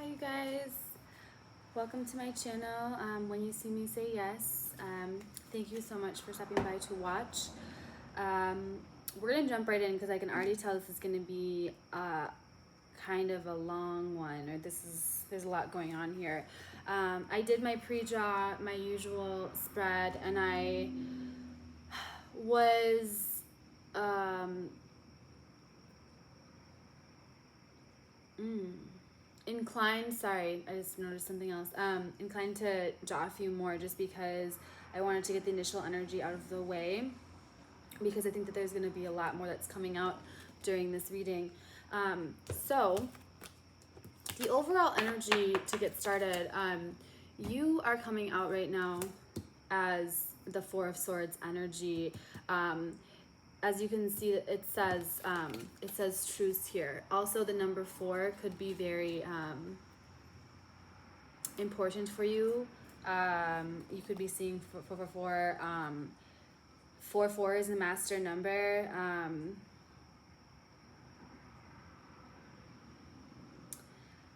Hi you guys, welcome to my channel. When you see me, say yes. Thank you so much for stopping by to watch. We're gonna jump right in because I can already tell this is gonna be kind of a long one, or there's a lot going on here. I did my pre-draw, my usual spread, and I was inclined, sorry, I just noticed something else. Inclined to draw a few more just because I wanted to get the initial energy out of the way, because I think that there's going to be a lot more that's coming out during this reading. So the overall energy to get started, you are coming out right now as the Four of Swords energy. As you can see, it says truce here. Also, the number 4 could be very important for you. You could be seeing 444. 4 is the master number.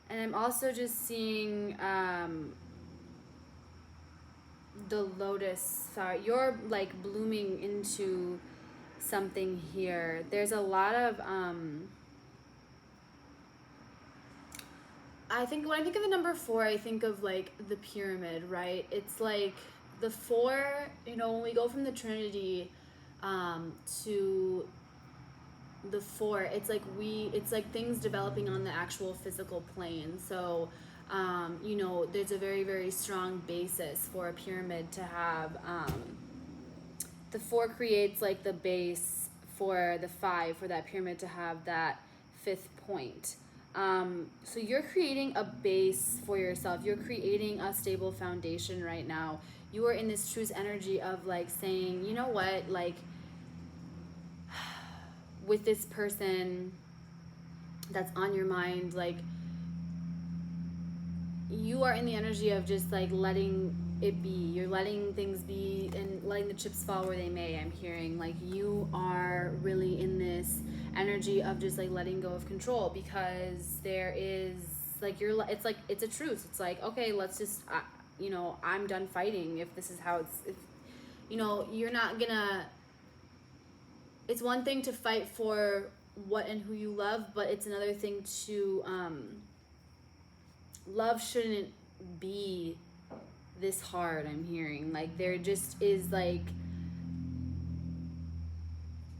And I'm also just seeing the lotus flower. You're like blooming into something here. There's a lot of I think when I think of the number 4, I think of like the pyramid, right? It's like the 4, when we go from the Trinity to the 4, it's like things developing on the actual physical plane. So there's a very, very strong basis for a pyramid to have. The 4 creates like the base for the 5, for that pyramid to have that 5th point. So you're creating a base for yourself. You're creating a stable foundation right now. You are in this truce energy of like saying, you know what, like with this person that's on your mind, like you are in the energy of just like letting it be. You're letting things be and letting the chips fall where they may. I'm hearing like you are really in this energy of just like letting go of control, because there is like it's a truce. It's like, okay, let's just I'm done fighting. If this is how you're not gonna, it's one thing to fight for what and who you love, but it's another thing to love shouldn't be this hard. I'm hearing like there just is like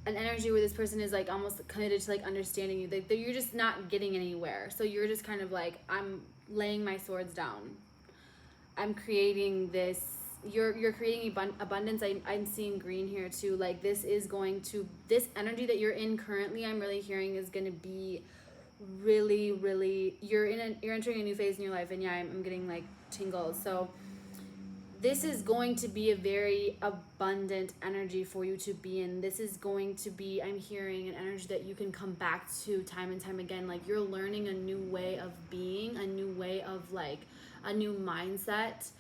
an energy where this person is like almost committed to like understanding you. Like you're just not getting anywhere, so you're just kind of like, I'm laying my swords down. I'm creating this. You're creating abundance. I'm seeing green here too. Like this energy that you're in currently, I'm really hearing is going to be really, really, you're entering a new phase in your life. And yeah, I'm getting like tingles. So this is going to be a very abundant energy for you to be in. This is going to be, I'm hearing an energy that you can come back to time and time again. Like you're learning a new way of being, a new way of like a new mindset.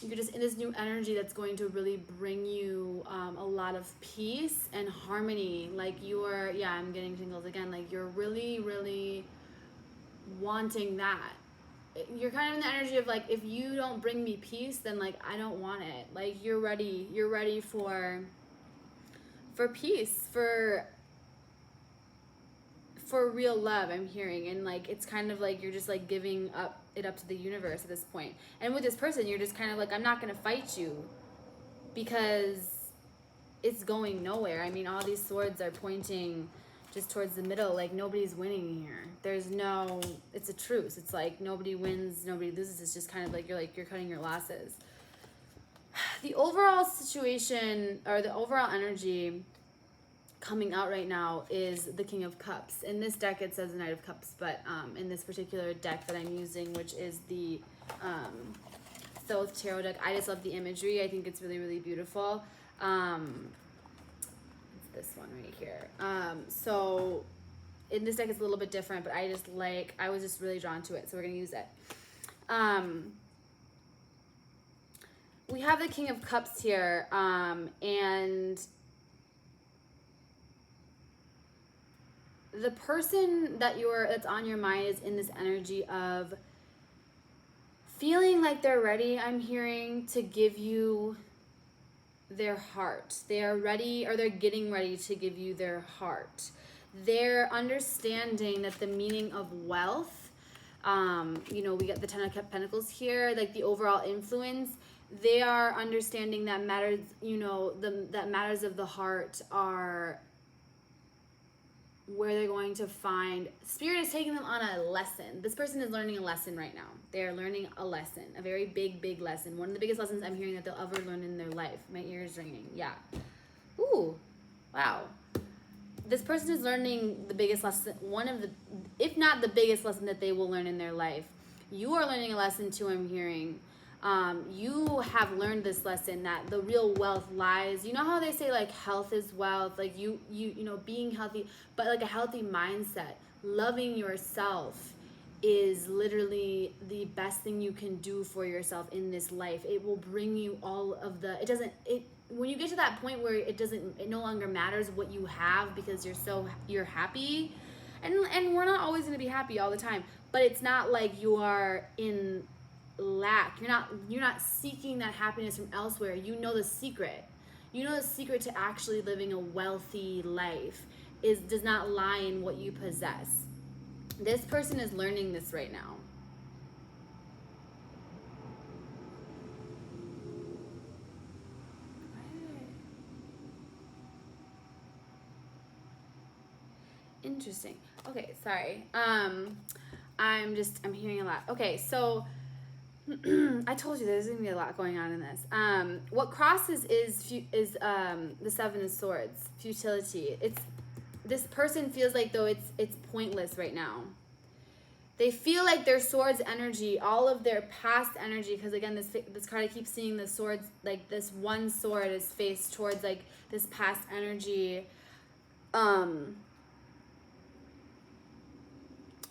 You're just in this new energy that's going to really bring you a lot of peace and harmony. Like I'm getting tingles again. Like you're really, really wanting that. You're kind of in the energy of like, if you don't bring me peace, then like I don't want it. Like you're ready for peace, for real love, I'm hearing. And like it's kind of like you're just like giving up to the universe at this point. And with this person, you're just kind of like, I'm not gonna fight you because it's going nowhere. I mean, all these swords are pointing just towards the middle. Like nobody's winning here. It's a truce. It's like nobody wins, nobody loses. It's just kind of like you're cutting your losses. The overall situation, or the overall energy coming out right now, is the King of Cups. In this deck it says the Knight of Cups, but in this particular deck that I'm using, which is the Thoth Tarot deck, I just love the imagery. I think it's really, really beautiful. It's this one right here. So in this deck it's a little bit different, but I was just really drawn to it, so we're gonna use it. We have the King of Cups here, and the person that's on your mind is in this energy of feeling like they're ready, I'm hearing, to give you their heart. They are ready, or they're getting ready to give you their heart. They're understanding that the meaning of wealth, we got the Ten of Pentacles here, like the overall influence. They are understanding that matters, that matters of the heart are where they're going to find. Spirit is taking them on a lesson. This person is learning a lesson right now. They're learning a lesson, a very big lesson. One of the biggest lessons I'm hearing that they'll ever learn in their life. My ears ringing. Yeah. Ooh. Wow. This person is learning the biggest lesson, one of the, if not the biggest lesson that they will learn in their life. You are learning a lesson too, I'm hearing. You have learned this lesson that the real wealth lies, you know how they say like health is wealth, like you being healthy, but like a healthy mindset, loving yourself is literally the best thing you can do for yourself in this life. It will bring you all of the, when you get to that point where it no longer matters what you have, because you're happy, and we're not always going to be happy all the time, but it's not like you are in lack. You're not seeking that happiness from elsewhere. You know the secret. To actually living a wealthy life does not lie in what you possess. This person is learning this right now. Interesting. Okay, sorry. I'm hearing a lot. Okay, so I told you there's gonna be a lot going on in this. What crosses is the Seven of Swords, futility. This person feels like though it's pointless right now. They feel like their swords energy, all of their past energy, because again, this card, I keep seeing the swords, like this one sword is faced towards like this past energy.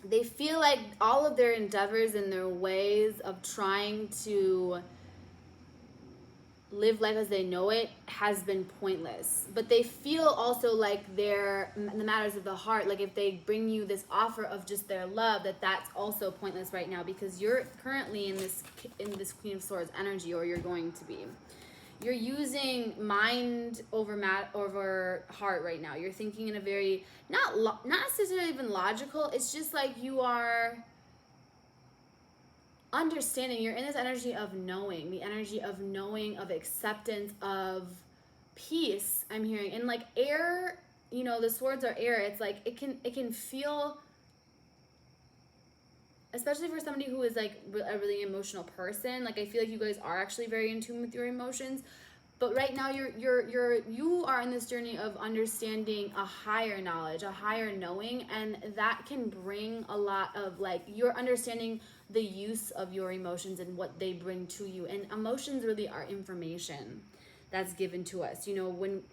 They feel like all of their endeavors and their ways of trying to live life as they know it has been pointless. But they feel also like the matters of the heart, like if they bring you this offer of just their love, that's also pointless right now, because you're currently in this Queen of Swords energy, or you're going to be. You're using mind over heart right now. You're thinking in a very, not necessarily even logical. It's just like you are understanding. You're in this energy of knowing, the energy of knowing, of acceptance, of peace, I'm hearing. And like air, the swords are air. It's like it can feel, especially for somebody who is like a really emotional person, like I feel like you guys are actually very in tune with your emotions. But right now you are in this journey of understanding a higher knowledge, a higher knowing, and that can bring a lot of like you're understanding the use of your emotions and what they bring to you. And emotions really are information that's given to us. When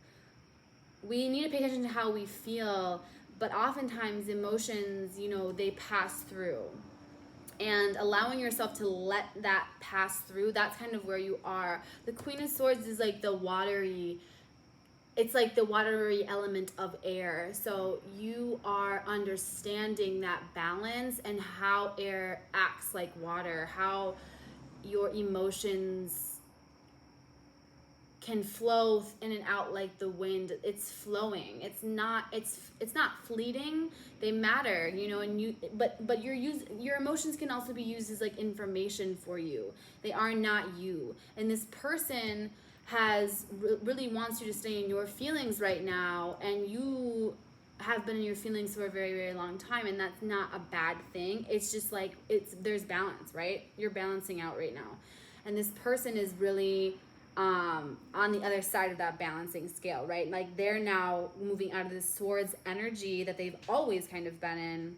we need to pay attention to how we feel, but oftentimes emotions, they pass through. And allowing yourself to let that pass through, that's kind of where you are. The Queen of Swords is like the watery element of air. So you are understanding that balance and how air acts like water, how your emotions can flow in and out like the wind. It's flowing. It's not fleeting. They matter, and but your emotions can also be used as like information for you. They are not you. And this person really wants you to stay in your feelings right now, and you have been in your feelings for a very, very long time, and that's not a bad thing. It's just like there's balance, right? You're balancing out right now. And this person is really on the other side of that balancing scale, right? Like they're now moving out of this swords energy that they've always kind of been in.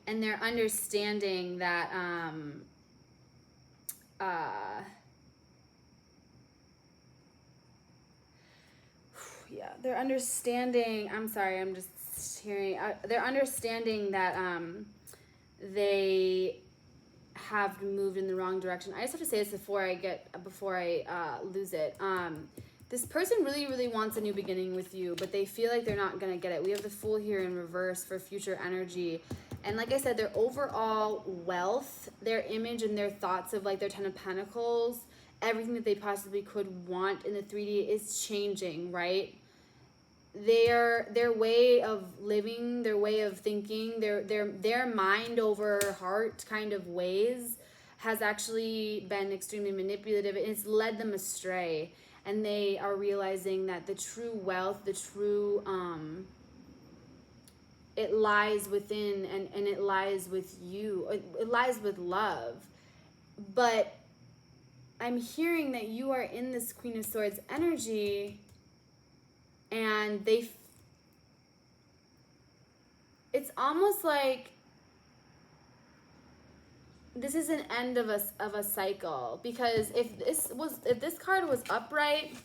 And they're understanding that, they're understanding, I'm sorry, I'm just hearing, they're understanding that they have moved in the wrong direction. I just have to say this before I lose it. This person really, really wants a new beginning with you, but they feel like they're not going to get it. We have the Fool here in reverse for future energy. And like I said, their overall wealth, their image and their thoughts of like their 10 of Pentacles, everything that they possibly could want in the 3D is changing, right? Their way of living, their way of thinking, their mind over heart kind of ways has actually been extremely manipulative. It's led them astray. And they are realizing that the true wealth, the true, it lies within, and it lies with you. It lies with love. But I'm hearing that you are in this Queen of Swords energy, and it's almost like this is an end of a cycle, because if this card was upright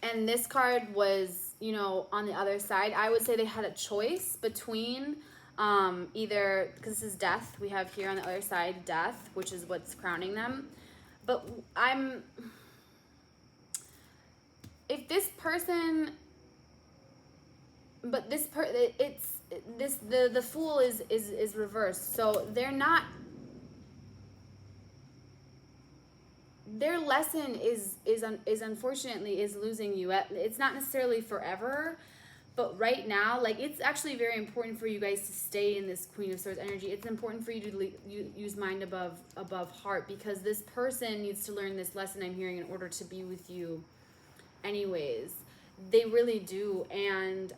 and this card was, you know, on the other side, I would say they had a choice between either, because this is death, we have here on the other side death, which is what's crowning them. But if this person, but this it's this the Fool is reversed, so they're not, their lesson is unfortunately is losing you. It's not necessarily forever, but right now, like, it's actually very important for you guys to stay in this Queen of Swords energy. It's important for you to use mind above heart, because this person needs to learn this lesson, I'm hearing, in order to be with you anyways. They really do. And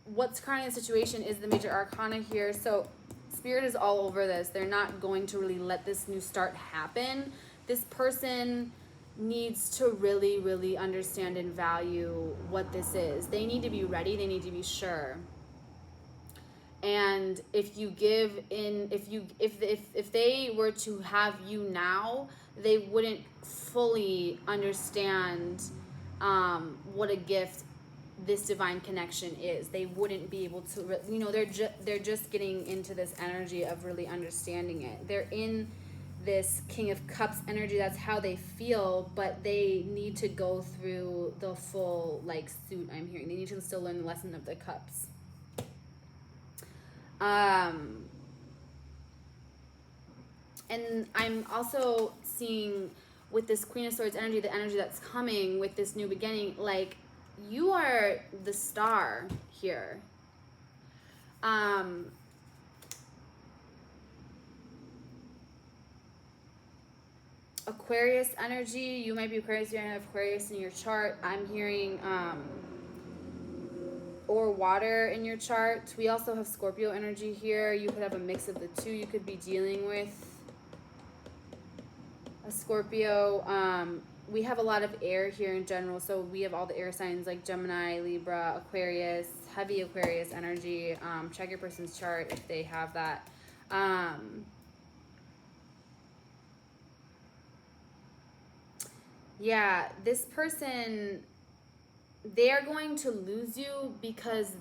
what's crowning the situation is the Major Arcana here. So Spirit is all over this. They're not going to really let this new start happen. This person needs to really, really understand and value what this is. They need to be ready. They need to be sure. And if you give in, if they were to have you now, they wouldn't fully understand what a gift this divine connection is. They wouldn't be able to, you know, they're just getting into this energy of really understanding it. They're in this King of Cups energy. That's how they feel, but they need to go through the full, like, suit, I'm hearing. They need to still learn the lesson of the cups. And I'm also seeing with this Queen of Swords energy, the energy that's coming with this new beginning, like, you are the star here. Aquarius energy, you might be Aquarius, you have Aquarius in your chart. I'm hearing or water in your chart. We also have Scorpio energy here. You could have a mix of the two. You could be dealing with a Scorpio. We have a lot of air here in general, so we have all the air signs like Gemini, Libra, Aquarius, heavy Aquarius energy. Check your person's chart if they have that. Yeah, this person, they are going to lose you because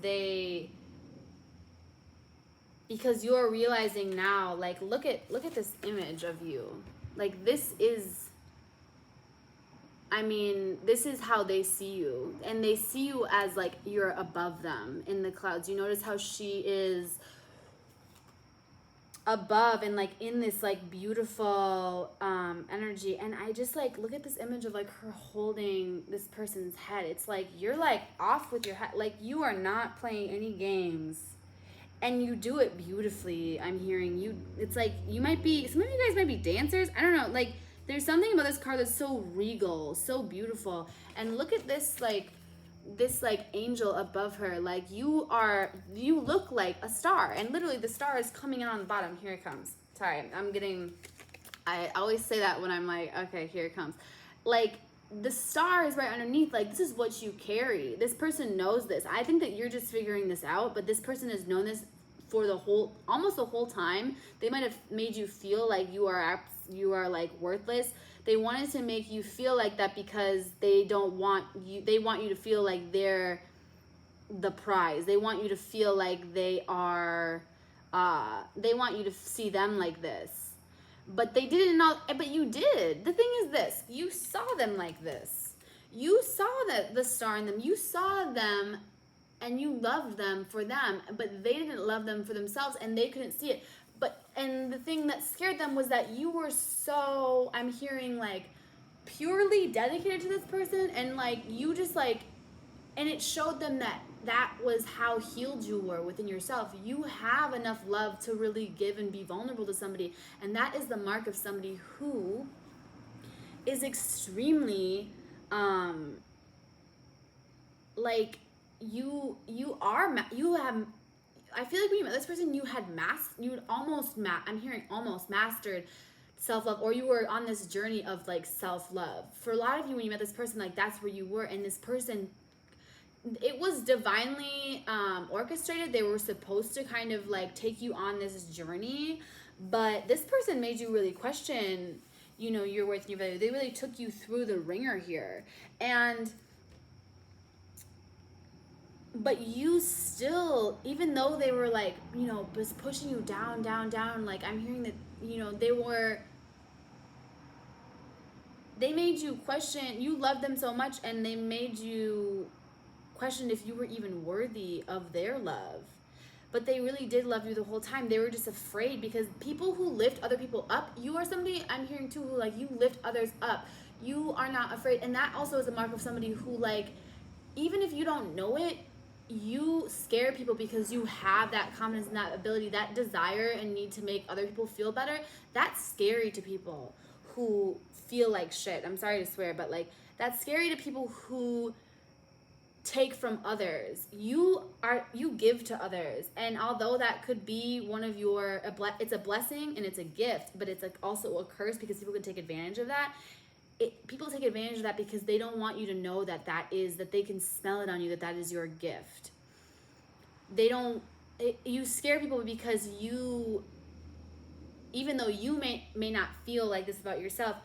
you are realizing now, like, look at this image of you. Like, this is, I mean, this is how they see you. And they see you as, like, you're above them in the clouds. You notice how she is above and, like, in this, like, beautiful energy. And I just, like, look at this image of, like, her holding this person's head. It's like, you're, like, off with your head. Like, you are not playing any games. And you do it beautifully. I'm hearing you. It's like, you might be, some of you guys might be dancers. I don't know. Like, there's something about this card that's so regal, so beautiful. And look at this, like, angel above her. Like, you look like a star. And literally the star is coming in on the bottom. Here it comes. Sorry, I always say that when I'm like, okay, here it comes. Like, the star is right underneath. Like, this is what you carry. This person knows this. I think that you're just figuring this out, but this person has known this for almost the whole time. They might have made you feel like you are like worthless. They wanted to make you feel like that because they want you to feel like they're the prize. They want you to feel like they are, they want you to see them like this. but they didn't know, but you did. The thing is this, you saw them like this. You saw the star in them. You saw them and you loved them for them, but they didn't love them for themselves and they couldn't see it. And the thing that scared them was that you were so, I'm hearing like, purely dedicated to this person, and like you just like, and it showed them that that was how healed you were within yourself. You have enough love to really give and be vulnerable to somebody, and that is the mark of somebody who is extremely like you have, I feel like when you met this person, you had I'm hearing almost mastered self-love, or you were on this journey of like self-love. For a lot of you, when you met this person, like that's where you were, and this person, it was divinely orchestrated. They were supposed to kind of like take you on this journey, but this person made you really question, you know, your worth and your value. They really took you through the ringer here, but you still, even though they were like, you know, just pushing you down, like I'm hearing that, you know, they made you question, you loved them so much, and they made you question if you were even worthy of their love. But they really did love you the whole time. They were just afraid, because people who lift other people up, you are somebody, I'm hearing too, who like, you lift others up. You are not afraid. And that also is a mark of somebody who like, even if you don't know it, you scare people because you have that confidence and that ability, that desire and need to make other people feel better. That's scary to people who feel like shit. I'm sorry to swear, but like, that's scary to people who take from others. You give to others, and although that could be one of your it's a blessing and it's a gift, but it's like also a curse, because people can take advantage of that. People take advantage of that because they don't want you to know that they can smell it on you, that is your gift. You scare people because you, even though you may not feel like this about yourself,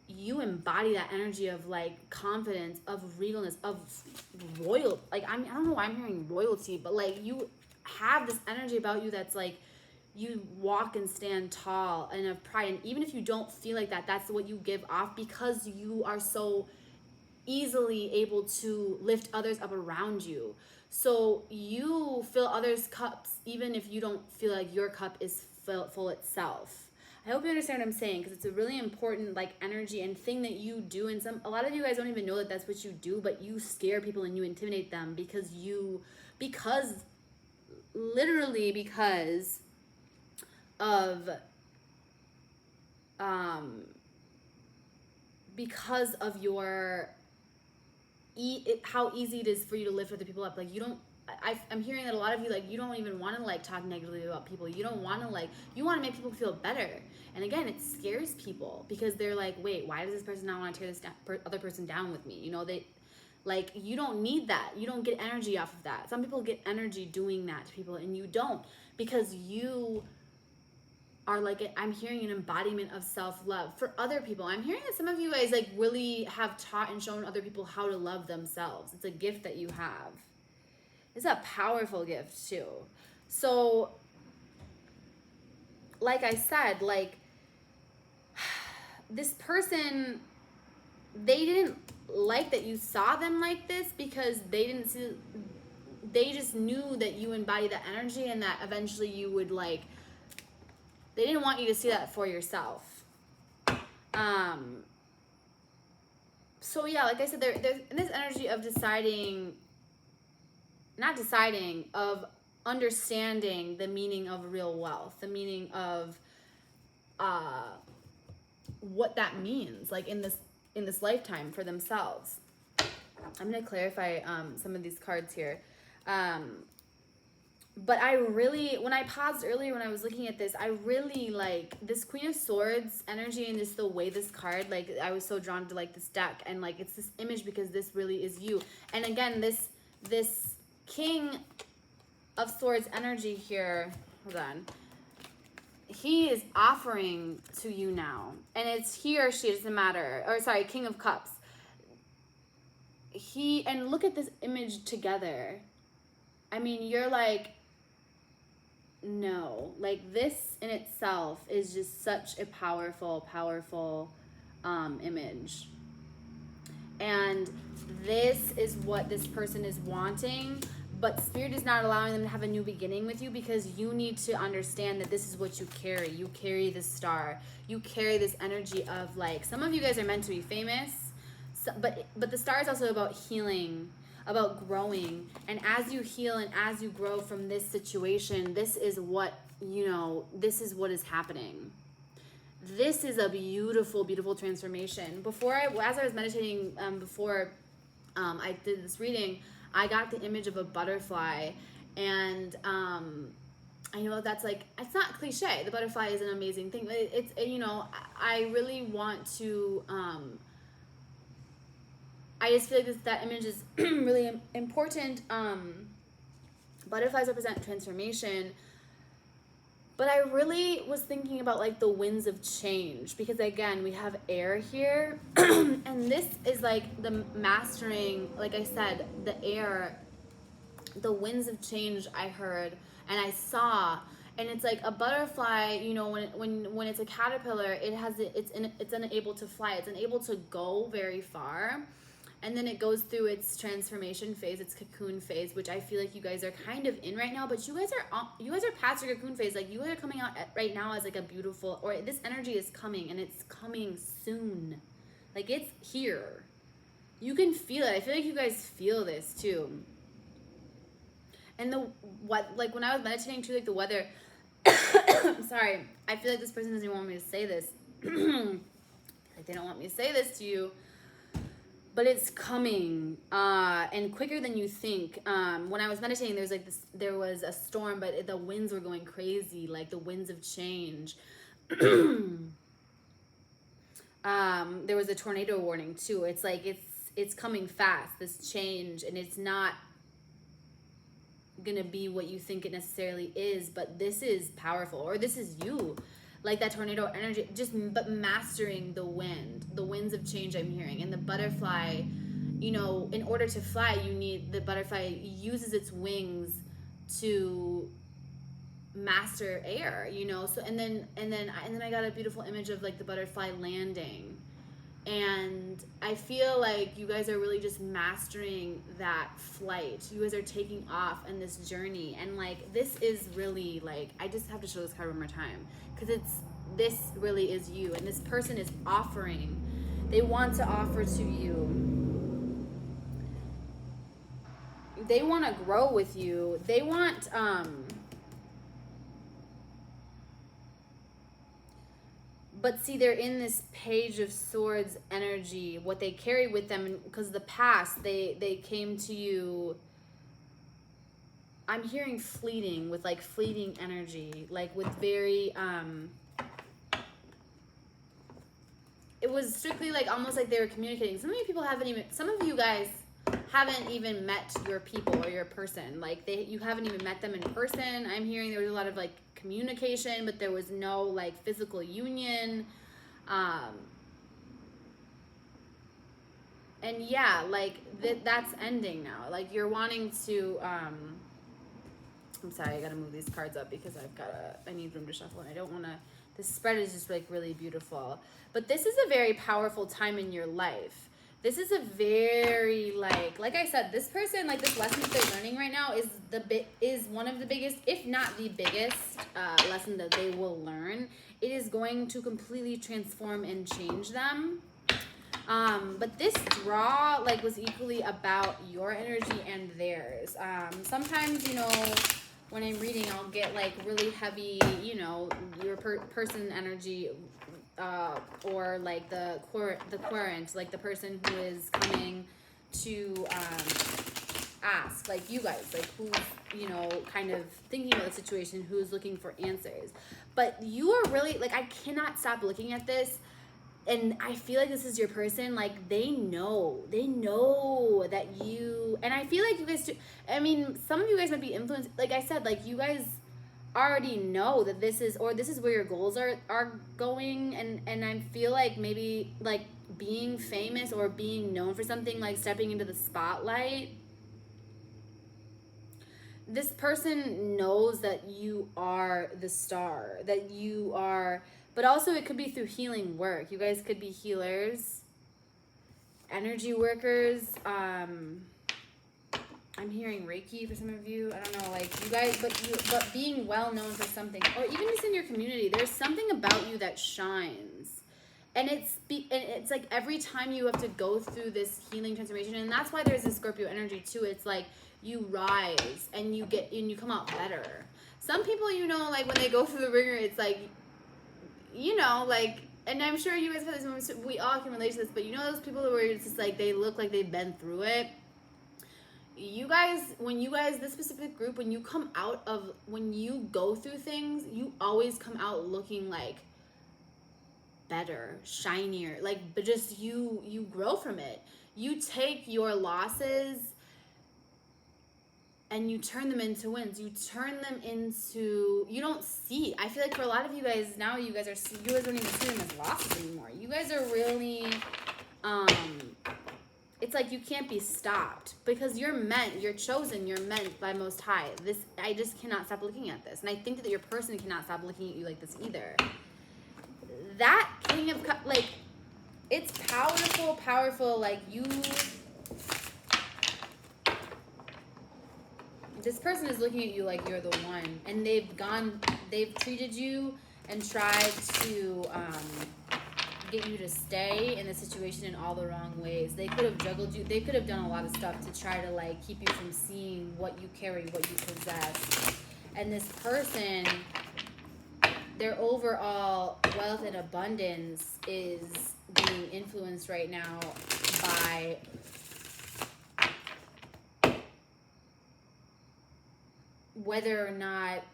you embody that energy of like confidence, of regalness, of royal. Like I don't know why I'm hearing royalty, but like you have this energy about you that's like, you walk and stand tall and of pride. And even if you don't feel like that, that's what you give off, because you are so easily able to lift others up around you. So you fill others' cups even if you don't feel like your cup is full itself. I hope you understand what I'm saying, because it's a really important like energy and thing that you do. And a lot of you guys don't even know that that's what you do, but you scare people and you intimidate them because literally because of your how easy it is for you to lift other people up. Like you don't, I'm hearing that a lot of you, like, you don't even want to like talk negatively about people. You don't want to like, you want to make people feel better. And again, it scares people because they're like, wait, why does this person not want to tear this other person down with me? You know, like, you don't need that. You don't get energy off of that. Some people get energy doing that to people, and you don't, because you are like, I'm hearing an embodiment of self-love for other people. I'm hearing that some of you guys like really have taught and shown other people how to love themselves. It's a gift that you have. It's a powerful gift too. So like I said, like this person, they didn't like that you saw them like this because they just knew that you embody that energy, and that eventually you would like, they didn't want you to see that for yourself. So yeah, like I said, there's this energy of of understanding the meaning of real wealth, the meaning of what that means, like in this lifetime for themselves. I'm gonna clarify some of these cards here. But I really, when I paused earlier when I was looking at this, I really like this Queen of Swords energy, and just the way this card, like I was so drawn to like this deck, and like it's this image because this really is you. And again, this King of Swords energy here, hold on, he is offering to you now, and it's he or she, it doesn't matter, or sorry, King of Cups. And look at this image together. I mean, you're like, no, like this in itself is just such a powerful, powerful image. And this is what this person is wanting, but Spirit is not allowing them to have a new beginning with you, because you need to understand that this is what you carry. You carry this star. You carry this energy of, like, some of you guys are meant to be famous, so, but the star is also about healing, about growing. And as you heal and as you grow from this situation, this is what, this is what is happening. This is a beautiful, beautiful transformation. As I was meditating, before I did this reading, I got the image of a butterfly, and I know that's like, it's not cliche. The butterfly is an amazing thing. It's I really want to. I just feel like that image is really important. Butterflies represent transformation. But I really was thinking about, like, the winds of change, because again, we have air here and this is like the mastering, like I said, the air, the winds of change I heard and I saw. And it's like a butterfly, when it's a caterpillar, it's unable to fly, it's unable to go very far. And then it goes through its transformation phase, its cocoon phase, which I feel like you guys are kind of in right now. But you guys are past your cocoon phase. Like, you guys are coming out right now as like a beautiful, or this energy is coming, and it's coming soon. Like, it's here. You can feel it. I feel like you guys feel this too. And when I was meditating too, like the weather. Sorry, I feel like this person doesn't even want me to say this. Like, they don't want me to say this to you. But it's coming, and quicker than you think. When I was meditating, there was a storm, but the winds were going crazy, like the winds of change. There was a tornado warning too. It's like it's coming fast, this change, and it's not gonna be what you think it necessarily is. But this is powerful, or this is you. Like that tornado energy, but mastering the winds of change I'm hearing. And the butterfly, in order to fly, the butterfly uses its wings to master air, so and then I got a beautiful image of like the butterfly landing. And I feel like you guys are really just mastering that flight. You guys are taking off on this journey. And like, this is really like, I just have to show this card one more time, because this really is you. And this person is offering. They want to offer to you. They want to grow with you. They want, but see, they're in this Page of Swords energy, what they carry with them, because the past, they came to you. I'm hearing fleeting, with like fleeting energy, like with very, it was strictly like almost like they were communicating. Some of you guys haven't even met your people or your person. Like you haven't even met them in person. I'm hearing there was a lot of like communication, but there was no like physical union. And yeah, like that's ending now. Like you're wanting to, I'm sorry, I gotta move these cards up because I need room to shuffle, and I don't wanna, this spread is just like really beautiful. But this is a very powerful time in your life. This is a very like I said, this person, like this lesson that they're learning right now is one of the biggest, if not the biggest lesson that they will learn. It is going to completely transform and change them. But this draw like was equally about your energy and theirs. Sometimes, when I'm reading, I'll get like really heavy, your person energy, or like the querent, like the person who is coming to ask, like you guys, like who's, kind of thinking about the situation, who's looking for answers. But you are really, like, I cannot stop looking at this. And I feel like this is your person. Like they know that you, and I feel like you guys do. I mean, some of you guys might be influenced. Like I said, like you guys already know that this is where your goals are going. And I feel like maybe like being famous or being known for something, like stepping into the spotlight, this person knows that you are the star, that you are, but also it could be through healing work. You guys could be healers, energy workers. I'm hearing Reiki for some of you. I don't know, like you guys, but being well known for something, or even just in your community, there's something about you that shines. And it's like every time you have to go through this healing transformation, and that's why there's this Scorpio energy too. It's like you rise and you come out better. Some people, you know, like when they go through the ringer, it's like, you know, like, and I'm sure you guys have this moment, we all can relate to this, but you know those people where it's just like they look like they've been through it. You guys, this specific group, when you go through things, you always come out looking like better, shinier, like, but just you grow from it. You take your losses and you turn them into wins. You turn them into, you don't see, I feel like for a lot of you guys now, you guys don't even see them as losses anymore. You guys are really, it's like you can't be stopped because you're chosen, you're meant by Most High. I just cannot stop looking at this. And I think that your person cannot stop looking at you like this either. That King of Cups, like, it's powerful, like this person is looking at you like you're the one, and they've treated you and tried to get you to stay in the situation in all the wrong ways. They could have juggled you. They could have done a lot of stuff to try to like keep you from seeing what you carry, what you possess. And this person, their overall wealth and abundance is being influenced right now by whether or not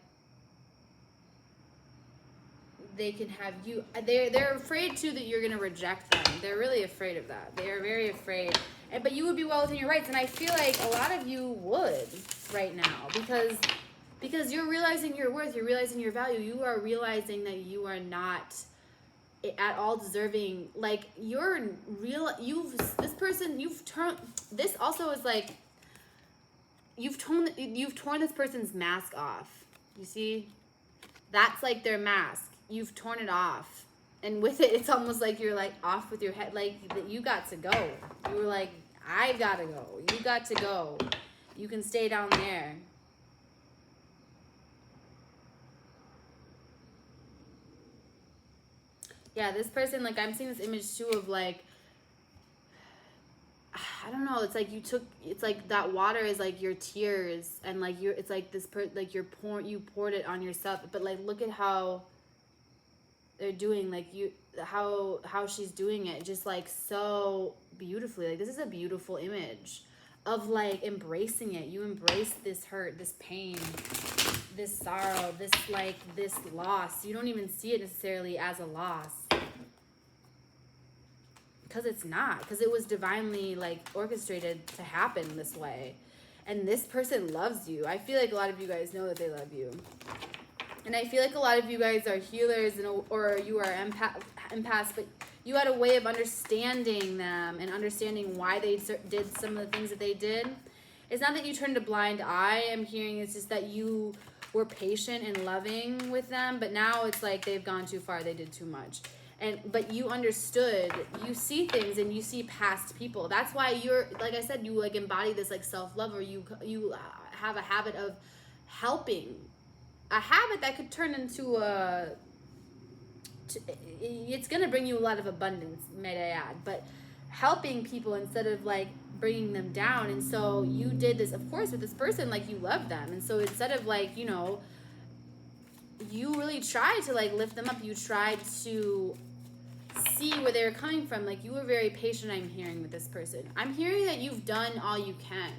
they can have you. They're afraid too that you're going to reject them. They're really afraid of that. They are very afraid. But you would be well within your rights, and I feel like a lot of you would right now because you're realizing your worth, you're realizing your value, you are realizing that you are not at all deserving. Like this also is like you've torn this person's mask off. You see, that's like their mask. You've torn it off, and with it, it's almost like you're like off with your head. Like you got to go. You were like, I've got to go. You got to go. You can stay down there. Yeah, this person, like, I'm seeing this image too of like, I don't know. It's like it's like that water is like your tears, and like it's like this like you poured it on yourself. But like, look at how they're doing, like how she's doing it, just like so beautifully. Like this is a beautiful image of like embracing it. You embrace this hurt, this pain, this sorrow, this loss. You don't even see it necessarily as a loss. Because it's not. Because it was divinely like orchestrated to happen this way. And this person loves you. I feel like a lot of you guys know that they love you. And I feel like a lot of you guys are healers or you are empaths, but you had a way of understanding them and understanding why they did some of the things that they did. It's not that you turned a blind eye. I'm hearing it's just that you were patient and loving with them, but now it's like they've gone too far. They did too much. But you understood, you see things and you see past people. That's why you're, like I said, you like embody this like self-love, or you have a habit of helping. A habit that could turn into it's going to bring you a lot of abundance, might I add, but helping people instead of like bringing them down. And so you did this, of course, with this person, like you love them. And so instead of like, you know, you really tried to like lift them up. You tried to see where they were coming from. Like you were very patient, I'm hearing, with this person. I'm hearing that you've done all you can.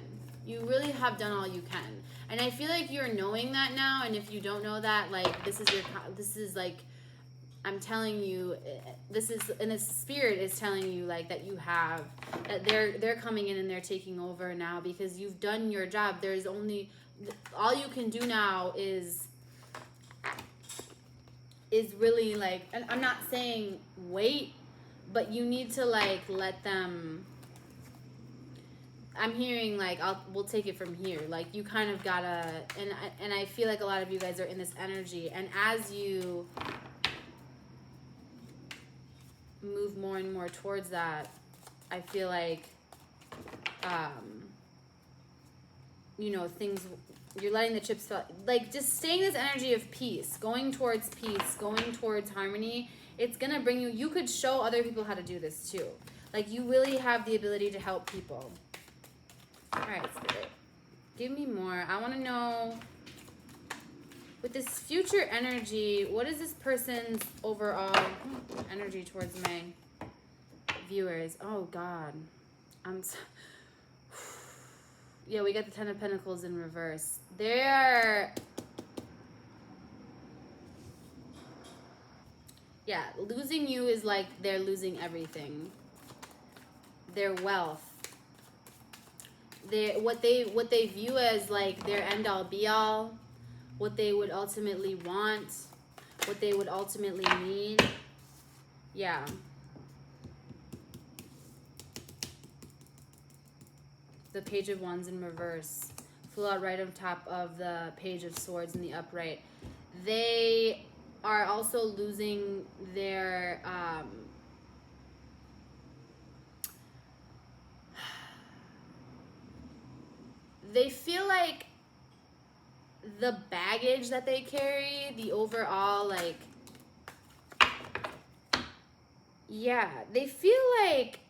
You really have done all you can. And I feel like you're knowing that now. And if you don't know that, like this is like, I'm telling you, and the spirit is telling you like that that they're coming in and they're taking over now because you've done your job. There's only, all you can do now is really like, and I'm not saying wait, but you need to like let them, I'm hearing like we'll take it from here. Like you kind of gotta, and I feel like a lot of you guys are in this energy, and as you move more and more towards that, I feel like, you know, things, you're letting the chips fall, like just staying this energy of peace, going towards harmony. It's gonna bring you. You could show other people how to do this too. Like you really have the ability to help people. All right, Spirit, give me more. I want to know, with this future energy, what is this person's overall energy towards my viewers? Oh God, yeah, we got the Ten of Pentacles in reverse. They're, yeah, losing you is like they're losing everything. Their wealth. What they view as like their end all be all, what they would ultimately want, what they would ultimately need. Yeah. The Page of Wands in reverse. Flew out right on top of the Page of Swords in the upright. They are also losing their they feel like the baggage that they carry, the overall, like, yeah, they feel like,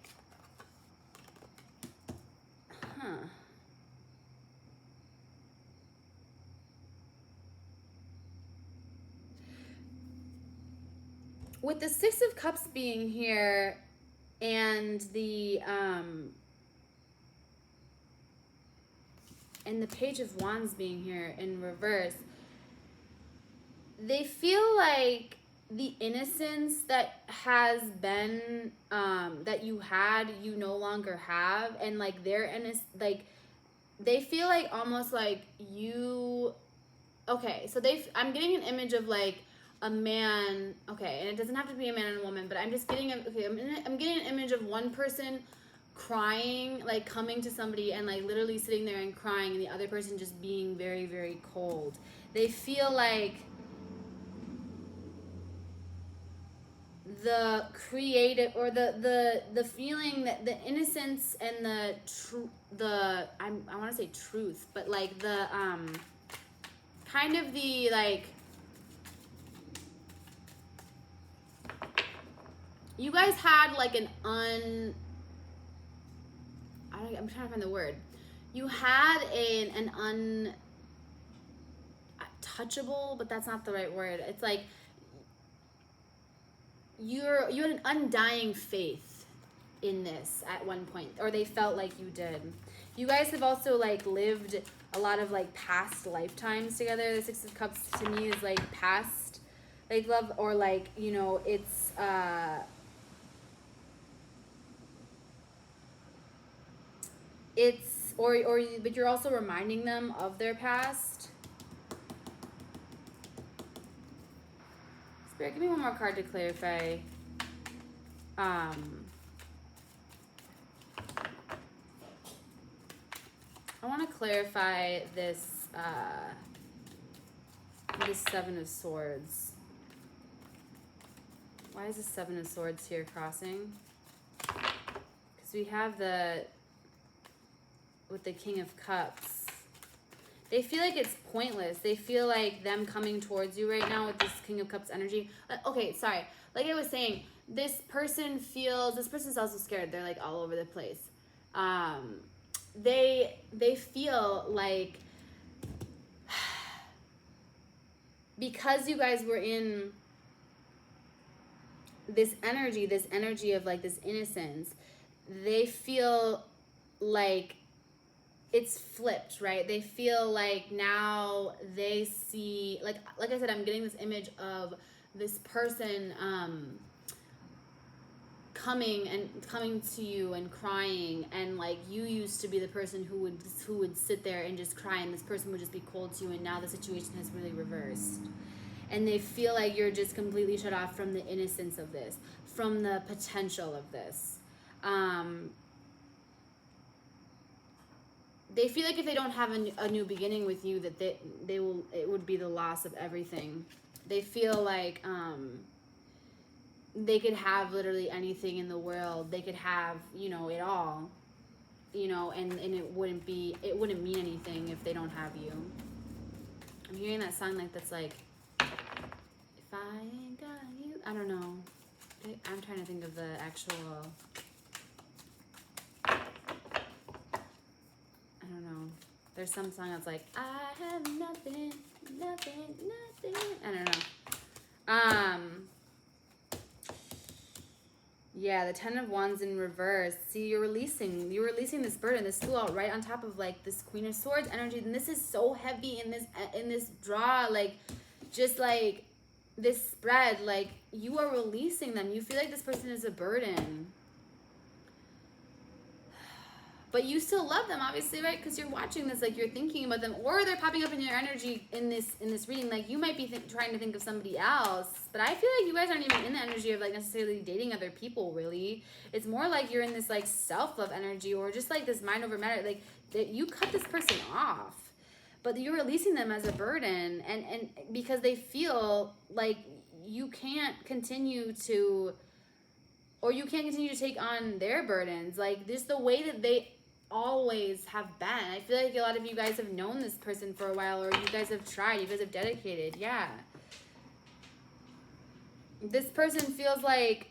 with the Six of Cups being here and the Page of Wands being here in reverse, they feel like the innocence that has been that you had, you no longer have, and like their innocence, like they feel like almost like you, okay, so I'm getting an image of like a man, okay, and it doesn't have to be a man and a woman, but I'm just getting I'm getting an image of one person crying, like coming to somebody and like literally sitting there and crying, and the other person just being very, very cold. They feel like the creative, or the feeling that the innocence and I want to say truth, but like the kind of the like, you guys had like I'm trying to find the word. You had an untouchable, but that's not the right word. It's like you had an undying faith in this at one point, or they felt like you did. You guys have also like lived a lot of like past lifetimes together. The Six of Cups to me is like past like love, or like, you know, it's but you're also reminding them of their past. Spirit, give me one more card to clarify. I want to clarify this this Seven of Swords. Why is the Seven of Swords here crossing? Because we have with the King of Cups. They feel like it's pointless. They feel like them coming towards you right now with this King of Cups energy. Okay, sorry. Like I was saying, this person's also scared. They're like all over the place. They feel like because you guys were in this energy of like this innocence, they feel like it's flipped, right? They feel like now they see, like I said, I'm getting this image of this person coming to you and crying, and like you used to be the person who would sit there and just cry, and this person would just be cold to you, and now the situation has really reversed. And they feel like you're just completely shut off from the innocence of this, from the potential of this. they feel like if they don't have a new beginning with you, that they will, it would be the loss of everything. They feel like they could have literally anything in the world. They could have, you know, it all, you know, and it wouldn't mean anything if they don't have you. I'm hearing that song like that's like, if I ain't got you, I don't know. I'm trying to think of the actual, I don't know. There's some song that's like, I have nothing, nothing, nothing. I don't know. Yeah, the 10 of Wands in reverse. See, you're releasing this burden. This flew out right on top of like this Queen of Swords energy, and this is so heavy in this draw, like just like this spread, like you are releasing them. You feel like this person is a burden, but you still love them, obviously, right? Because you're watching this, like you're thinking about them, or they're popping up in your energy in this reading. Like you might be trying to think of somebody else, but I feel like you guys aren't even in the energy of like necessarily dating other people. Really, it's more like you're in this like self-love energy, or just like this mind over matter. Like that you cut this person off, but you're releasing them as a burden, and because they feel like you can't continue to, or you can't continue to take on their burdens. Like just the way that they always have been. I feel like a lot of you guys have known this person for a while, or you guys have tried, you guys have dedicated. Yeah. This person feels like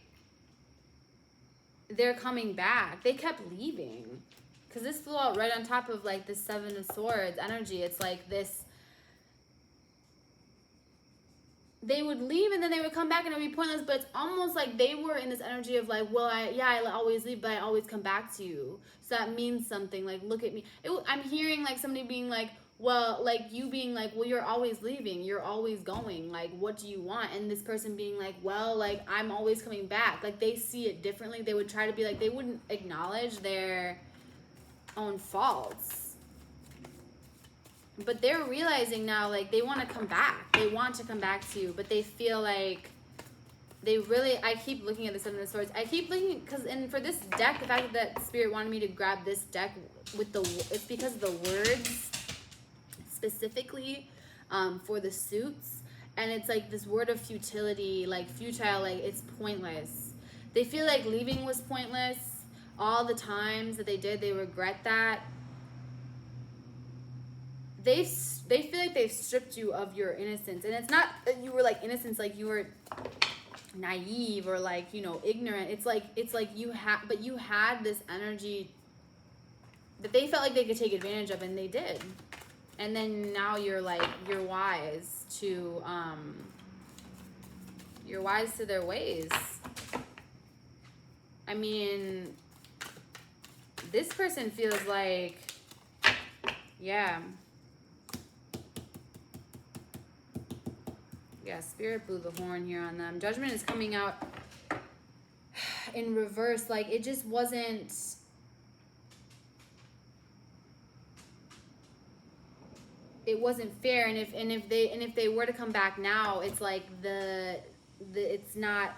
they're coming back. They kept leaving. Because this flew out right on top of like the 7 of Swords energy. It's like this, they would leave and then they would come back and it would be pointless, but it's almost like they were in this energy of like, well, I always leave, but I always come back to you. So that means something. Like, look at me. I'm hearing like somebody being like, well, like you being like, well, you're always leaving. You're always going. Like, what do you want? And this person being like, well, like, I'm always coming back. Like, they see it differently. They would try to be like, they wouldn't acknowledge their own faults. But they're realizing now, like, they want to come back. They want to come back to you, but they feel like they really, I keep looking at the 7 of Swords. I keep looking, and for this deck, the fact that Spirit wanted me to grab this deck with it's because of the words specifically for the suits. And it's like this word of futility, like futile, like it's pointless. They feel like leaving was pointless. All the times that they did, they regret that. They feel like they've stripped you of your innocence. And it's not that you were like innocence, like you were naive or like, you know, ignorant. It's like you had this energy that they felt like they could take advantage of, and they did. And then now you're like, you're wise to their ways. I mean, this person feels like, yeah. Yeah, Spirit blew the horn here on them. Judgment is coming out in reverse. Like, it just wasn't... It wasn't fair. And if they were to come back now, it's like it's not...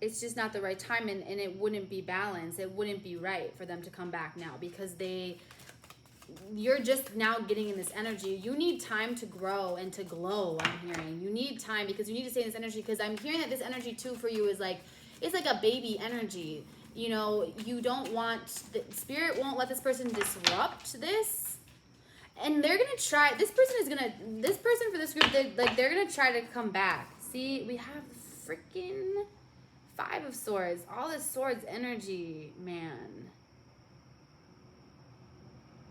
It's just not the right time, and it wouldn't be balanced. It wouldn't be right for them to come back now, because you're just now getting in this energy. You need time to grow and to glow, I'm hearing. You need time, because you need to stay in this energy, because I'm hearing that this energy too for you is like, it's like a baby energy. You know, you don't want, Spirit won't let this person disrupt this. And they're going to try, this person for this group, they're going to try to come back. See, we have freaking 5 of Swords. All this Swords energy, man.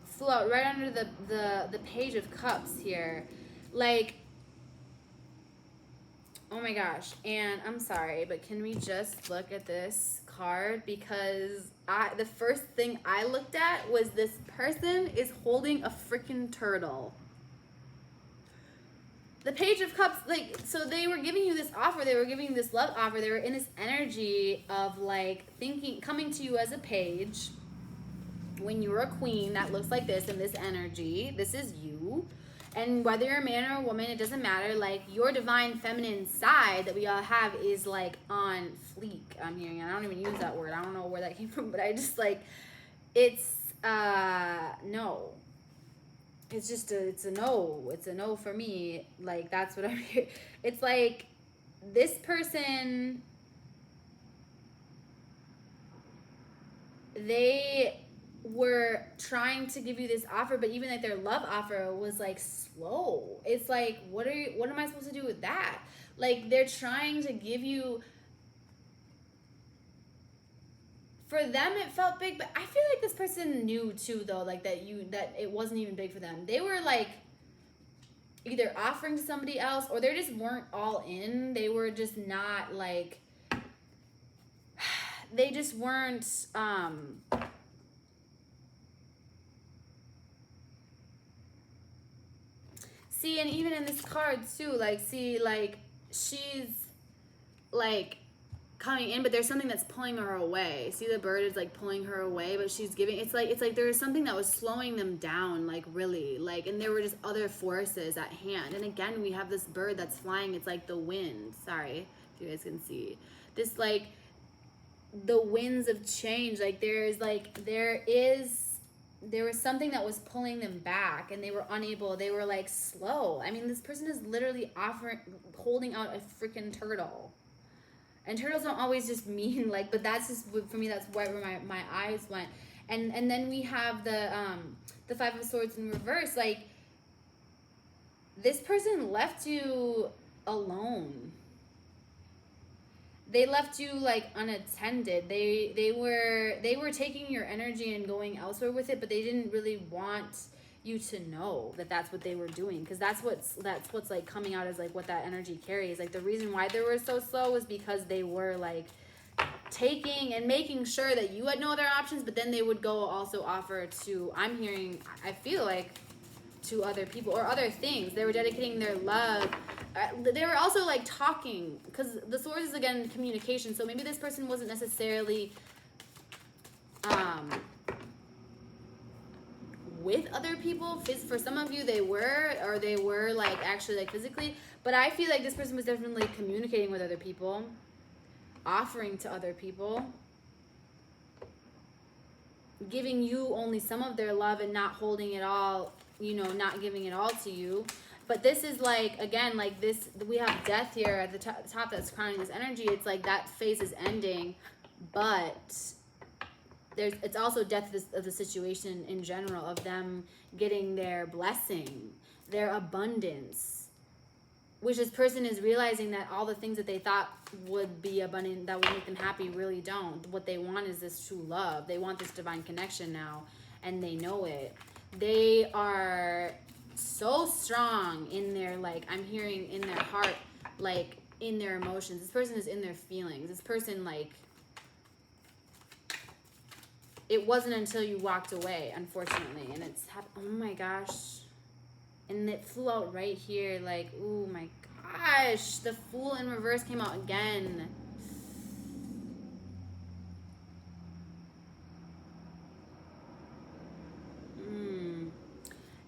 Flew out right under the Page of Cups here. Like, oh my gosh. And I'm sorry, but can we just look at this card? Because the first thing I looked at was this person is holding a freaking turtle. The Page of Cups, like, so they were giving you this offer, they were giving you this love offer, they were in this energy of, like, coming to you as a page, when you're a queen that looks like this, in this energy, this is you, And whether you're a man or a woman, it doesn't matter. Like, your divine feminine side that we all have is like on fleek. I'm hearing, and I don't even use that word. I don't know where that came from, but I just like, it's no. It's just it's a no. It's a no for me. Like, that's what I'm hearing. It's like this person, they were trying to give you this offer, but even like their love offer was like slow. It's like, what am I supposed to do with that? Like, they're trying to give you, for them it felt big, but I feel like this person knew too, though, like that it wasn't even big for them. They were like either offering to somebody else, or they just weren't all in. They were just not like, they just weren't see, and even in this card too, like, see, like, she's like coming in, but there's something that's pulling her away. See, the bird is like pulling her away, but she's giving, it's like there was something that was slowing them down, like, really, like, and there were just other forces at hand. And again, we have this bird that's flying. It's like the wind. Sorry if you guys can see this, like the winds of change. Like, there was something that was pulling them back, and they were unable, they were like slow. I mean, this person is literally holding out a freaking turtle. And turtles don't always just mean like, but that's just, for me, that's where my eyes went. And then we have the Five of Swords in reverse. Like, this person left you alone. They left you like unattended. They were taking your energy and going elsewhere with it, but they didn't really want you to know that that's what they were doing, because that's what's like coming out as like what that energy carries. Like, the reason why they were so slow was because they were like taking and making sure that you had no other options, but then they would go also offer to, I'm hearing, I feel like, to other people or other things. They were dedicating their love. They were also like talking, because the swords is, again, communication. So maybe this person wasn't necessarily with other people. For some of you, they were like actually like physically, but I feel like this person was definitely communicating with other people, offering to other people, giving you only some of their love and not holding it all, not giving it all to you. But this is like, again, like this, we have death here at the top that's crowning this energy. It's like that phase is ending, but it's also death of the situation in general, of them getting their blessing, their abundance, which this person is realizing that all the things that they thought would be abundant, that would make them happy, really don't. What they want is this true love. They want this divine connection now, and they know it. They are so strong in their, like, I'm hearing in their heart, like in their emotions. This person is in their feelings. This person, like, it wasn't until you walked away, unfortunately, and it's oh my gosh, and it flew out right here, like, oh my gosh, the Fool in reverse came out again.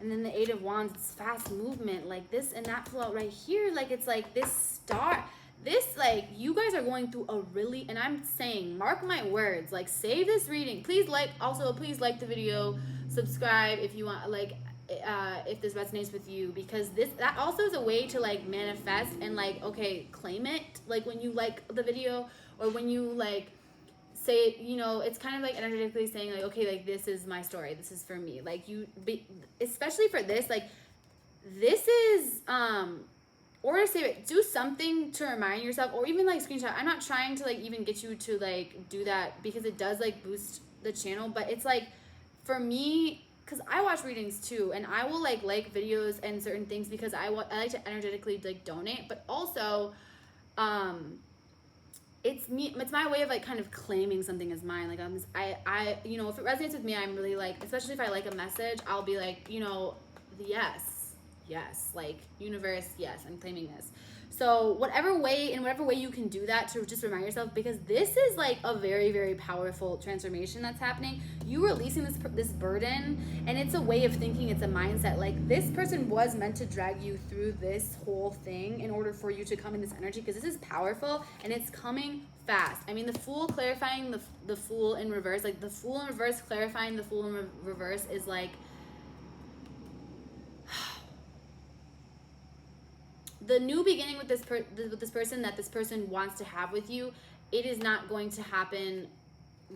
And then the Eight of Wands, it's fast movement, like this, and that flew out right here. Like, it's like this star, this, like, you guys are going through a really, and I'm saying, mark my words, like, save this reading. Please please like the video, subscribe if you want, like, if this resonates with you, because that also is a way to, like, manifest and, like, okay, claim it. Like, when you like the video, or when you, like, say it, it's kind of like energetically saying, like, okay, like, this is my story, this is for me. Like, especially for this, like, this is or to say it, do something to remind yourself, or even like screenshot. I'm not trying to like even get you to like do that, because it does like boost the channel, but it's like, for me, because I watch readings too, and I will like videos and certain things, because I like to energetically like donate, but also it's my way of like kind of claiming something as mine. Like, I if it resonates with me, I'm really like, especially if I like a message, I'll be like, yes, like, universe, yes, I'm claiming this. So in whatever way you can do that, to just remind yourself, because this is like a very, very powerful transformation that's happening. You releasing this burden, and it's a way of thinking, it's a mindset. Like, this person was meant to drag you through this whole thing in order for you to come in this energy, because this is powerful and it's coming fast. I mean, the Fool clarifying the Fool in reverse, like the Fool in reverse clarifying the Fool in reverse is like, the new beginning with this person that this person wants to have with you, it is not going to happen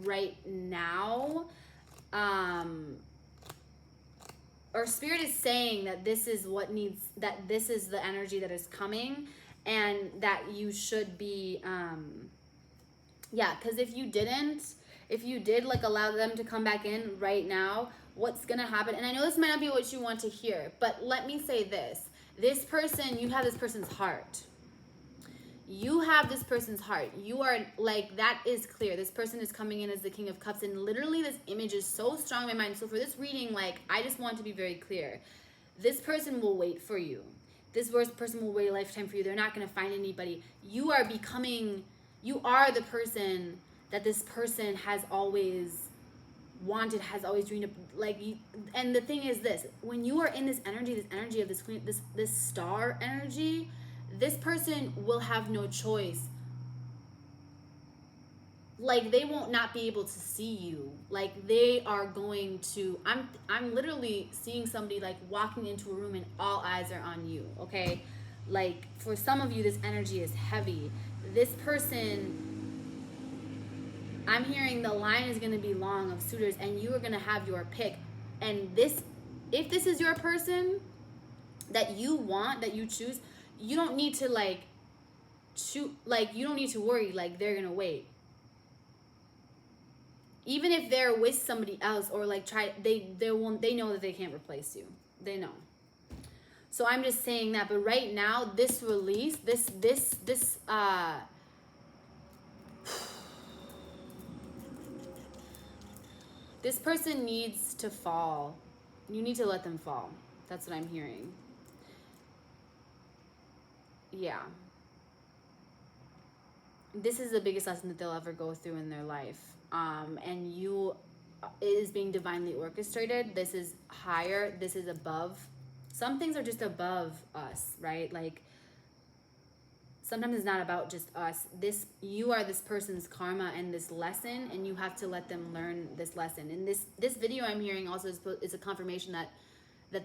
right now. Or Spirit is saying that this is that this is the energy that is coming, and that you should be, because if you did like allow them to come back in right now, what's gonna happen? And I know this might not be what you want to hear, but let me say this. This person, you have this person's heart. You have this person's heart. You are like, that is clear. This person is coming in as the King of Cups, and literally this image is so strong in my mind. So for this reading, like, I just want to be very clear. This person will wait for you. This person will wait a lifetime for you. They're not going to find anybody. You are the person that this person has always wanted, has always dreamed of. And the thing is this, when you are in this energy of this queen, this star energy, this person will have no choice. Like, they won't not be able to see you. Like, they are going to, I'm literally seeing somebody like walking into a room and all eyes are on you, okay? Like, for some of you, this energy is heavy. This person, I'm hearing the line is going to be long of suitors, and you are going to have your pick. And if this is your person that you want, that you choose, you don't need to you don't need to worry like they're going to wait. Even if they're with somebody else, or like they know that they can't replace you. They know. So I'm just saying that. But right now, this release, this person needs to fall. You need to let them fall. That's what I'm hearing. Yeah. This is the biggest lesson that they'll ever go through in their life. And it is being divinely orchestrated. This is higher. This is above. Some things are just above us, right? Like, sometimes it's not about just us. You are this person's karma and this lesson, and you have to let them learn this lesson. And this video I'm hearing also is a confirmation that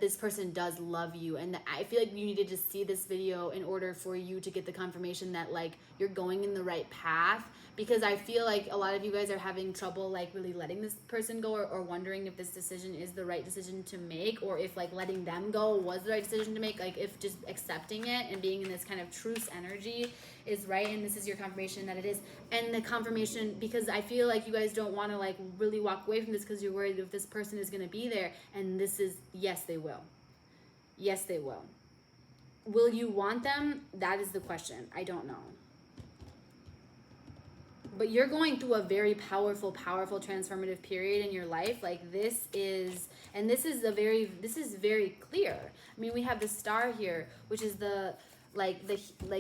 this person does love you, and I feel like you needed to see this video in order for you to get the confirmation that like you're going in the right path. Because I feel like a lot of you guys are having trouble like really letting this person go, or wondering if this decision is the right decision to make, or if like letting them go was the right decision to make, like if just accepting it and being in this kind of truce energy is right. And this is your confirmation that it is. And the confirmation, because I feel like you guys don't want to like really walk away from this because you're worried if this person is going to be there. And this is, yes, they will. Yes, they will. Will you want them? That is the question. I don't know. But you're going through a very powerful transformative period in your life. Like, this is very clear. I mean, we have the star here, which is the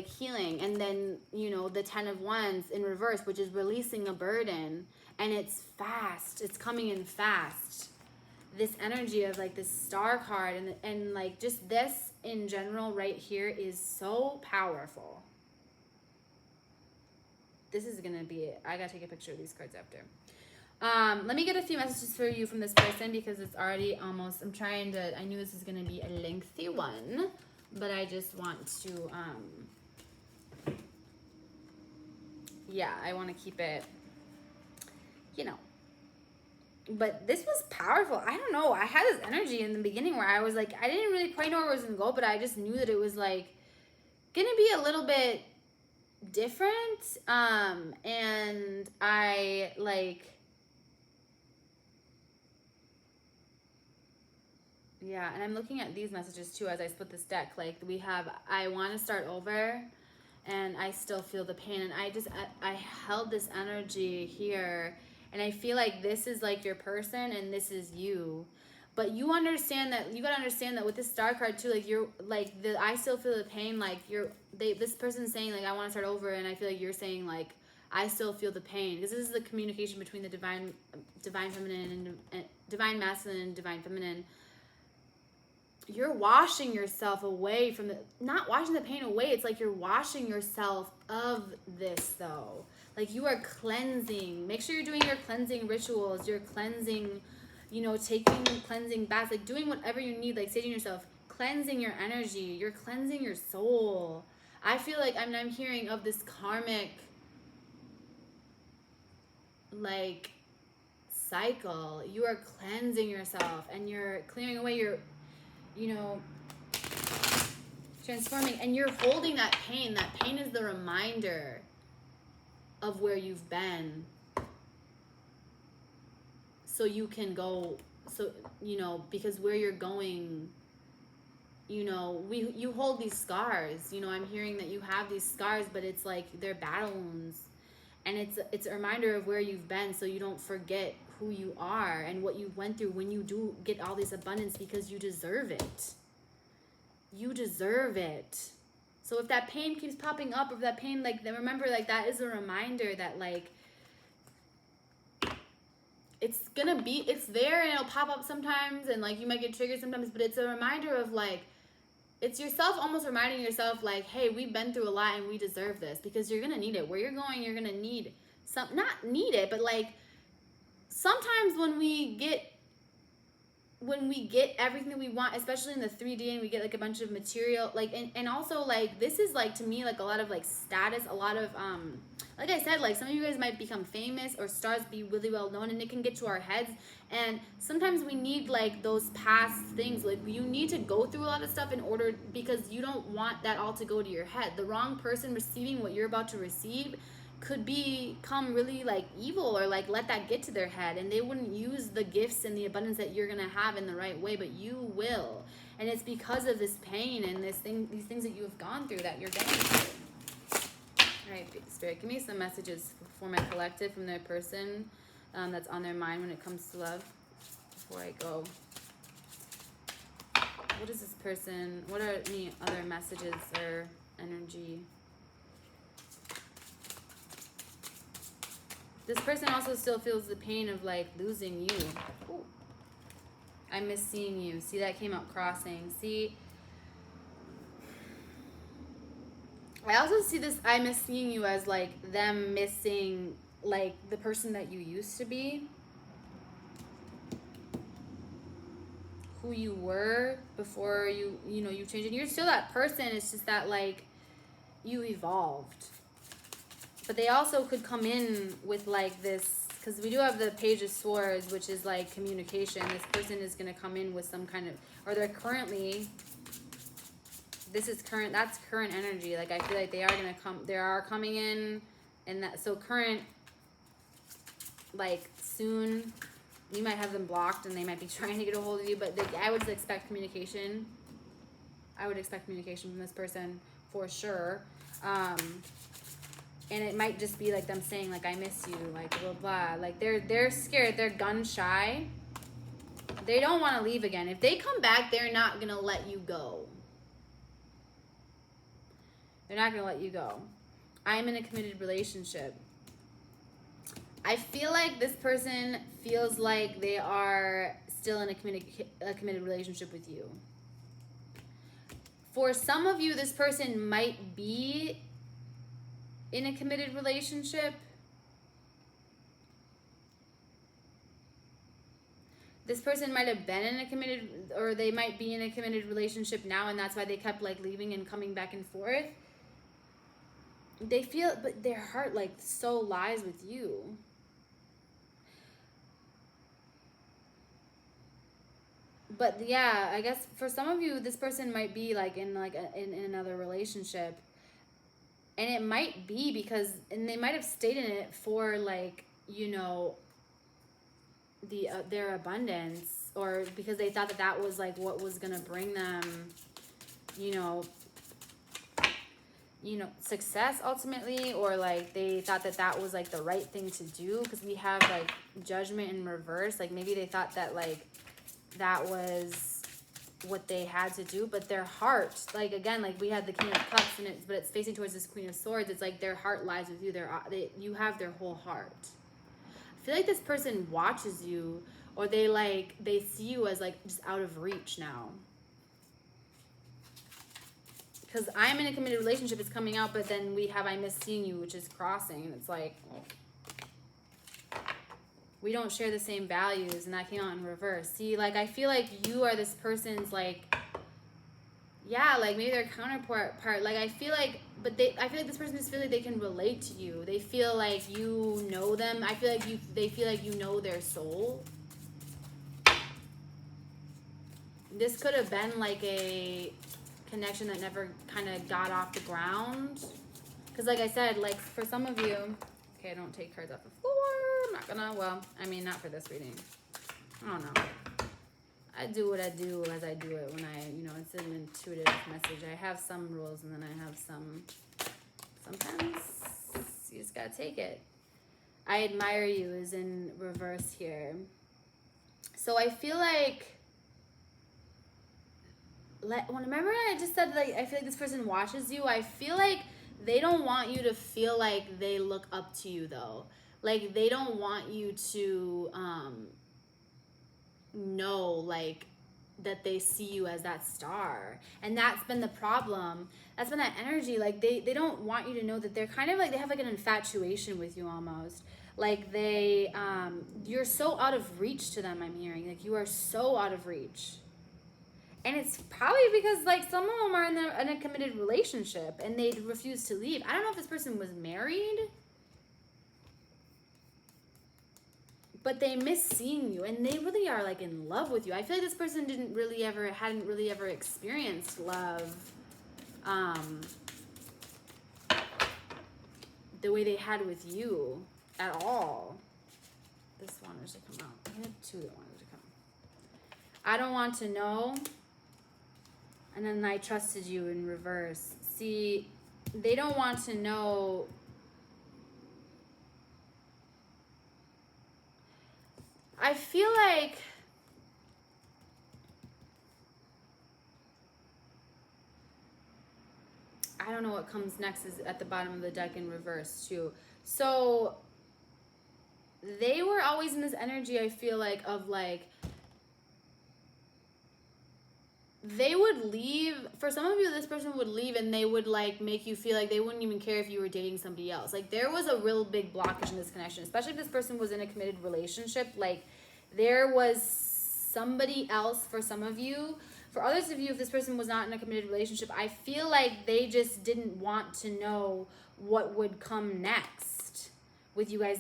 healing, and then, you know, the 10 of Wands in reverse, which is releasing a burden, and it's fast. It's coming in fast. This energy of like this star card and like just this in general right here is so powerful. This is gonna be it. I gotta take a picture of these cards after. Let me get a few messages for you from this person, because it's already almost, I knew this was gonna be a lengthy one, but I just want to, I want to keep it, you know. But this was powerful. I don't know. I had this energy in the beginning where I was like, I didn't really quite know where it was gonna go, but I just knew that it was like gonna be a little bit different. And I like, yeah, and I'm looking at these messages too as I split this deck. Like, we have, I want to start over, and I still feel the pain. And I held this energy here, and I feel like this is like your person and this is you. But you gotta understand that with this star card too, like you're like I still feel the pain, like this person's saying like I want to start over, and I feel like you're saying like I still feel the pain, because this is the communication between the divine feminine and divine masculine and divine feminine. You're washing yourself away from not washing the pain away, it's like you're washing yourself of this though. Like you are cleansing. Make sure you're doing your cleansing rituals, you're cleansing, taking cleansing baths, like doing whatever you need, like saging yourself, cleansing your energy, you're cleansing your soul. I feel like I'm hearing of this karmic like cycle. You are cleansing yourself and you're clearing away your transforming, and you're holding that pain. That pain is the reminder of where you've been, so you can go, because where you're going, you hold these scars. I'm hearing that you have these scars, but it's like they're battle wounds, and it's a reminder of where you've been, so you don't forget who you are and what you went through when you do get all this abundance, because you deserve it. You deserve it. So if that pain keeps popping up, or if that pain, like, remember, like, that is a reminder that, like, it's there, and it'll pop up sometimes, and, like, you might get triggered sometimes, but it's a reminder of, like, it's yourself almost reminding yourself, like, hey, we've been through a lot, and we deserve this, because you're gonna need it. Where you're going, you're gonna need not need it, but, like, sometimes when we get everything that we want, especially in the 3D, and we get like a bunch of material, like, and also like this is like, to me, like a lot of like status, a lot of like I said, like some of you guys might become famous or stars, be really well known, and it can get to our heads, and sometimes we need like those past things, like you need to go through a lot of stuff in order, because you don't want that all to go to your head. The wrong person receiving what you're about to receive could become really like evil, or like let that get to their head, and they wouldn't use the gifts and the abundance that you're gonna have in the right way, but you will. And it's because of this pain and these things that you have gone through that you're going through. All right, Spirit, give me some messages for my collective from their person that's on their mind when it comes to love before I go. What is this person? What are any other messages or energy? This person also still feels the pain of like losing you. Ooh. I miss seeing you. See, that came out crossing. See, I also see this, I miss seeing you, as like them missing like the person that you used to be, who you were before you changed, and you're still that person. It's just that like you evolved. But they also could come in with like this, because we do have the Page of Swords, which is like communication. This person is going to come in with some kind of, or they're currently, that's current energy. Like I feel like they are coming in, and that, so current, like soon, you might have them blocked and they might be trying to get a hold of you, but I would expect communication. I would expect communication from this person for sure. And it might just be like them saying like, I miss you, like blah blah. Like they're scared, they're gun shy. They don't want to leave again. If they come back, they're not gonna let you go. They're not gonna let you go. I am in a committed relationship. I feel like this person feels like they are still in a committed relationship with you. For some of you, this person might be in a committed relationship. This person might have been in a committed, or they might be in a committed relationship now, and that's why they kept like leaving and coming back and forth. They feel, but their heart like so lies with you. But yeah, I guess for some of you, this person might be like in another relationship. And it might be because, and they might have stayed in it for like, their abundance, or because they thought that was like what was going to bring them, success ultimately, or like they thought that was like the right thing to do, because we have like Judgment in reverse. Like maybe they thought that like that was what they had to do, but their heart, like again, like we had the King of Cups, and it's facing towards this Queen of Swords. It's like their heart lies with you. You have their whole heart. I feel like this person watches you, or they see you as like just out of reach now. Because I'm in a committed relationship is coming out, but then we have I miss seeing you, which is crossing, and it's like we don't share the same values, and that came out in reverse. See, like I feel like you are this person's like, yeah, like maybe their counterpart. Like I feel like, I feel like this person just feels like they can relate to you. They feel like you know them. I feel like they feel like you know their soul. This could have been like a connection that never kind of got off the ground. Because like I said, like for some of you, okay, I don't take cards off the floor. I'm not gonna, well, I mean, not for this reading. I don't know. I do what I do as I do it when it's an intuitive message. I have some rules and then I have sometimes you just gotta take it. I admire you is in reverse here. So I feel like, remember I just said like, I feel like this person watches you. I feel like they don't want you to feel like they look up to you though. Like they don't want you to know like that they see you as that star. And that's been the problem. That's been that energy. Like they don't want you to know that they're kind of like, they have like an infatuation with you almost. Like you're so out of reach to them, I'm hearing. Like you are so out of reach. And it's probably because like some of them are in a committed relationship and they refuse to leave. I don't know if this person was married, but they miss seeing you and they really are like in love with you. I feel like this person hadn't really ever experienced love the way they had with you at all. This wanted to come out. I had two that wanted to come. I don't want to know. And then I trusted you in reverse. See, they don't want to know. I feel like I don't know what comes next is at the bottom of the deck in reverse too. So they were always in this energy, I feel like, of like they would leave. For some of you, this person would leave and they would like make you feel like they wouldn't even care if you were dating somebody else. Like there was a real big blockage in this connection, especially if this person was in a committed relationship. Like there was somebody else for some of you. For others of you, if this person was not in a committed relationship, I feel like they just didn't want to know what would come next with you guys.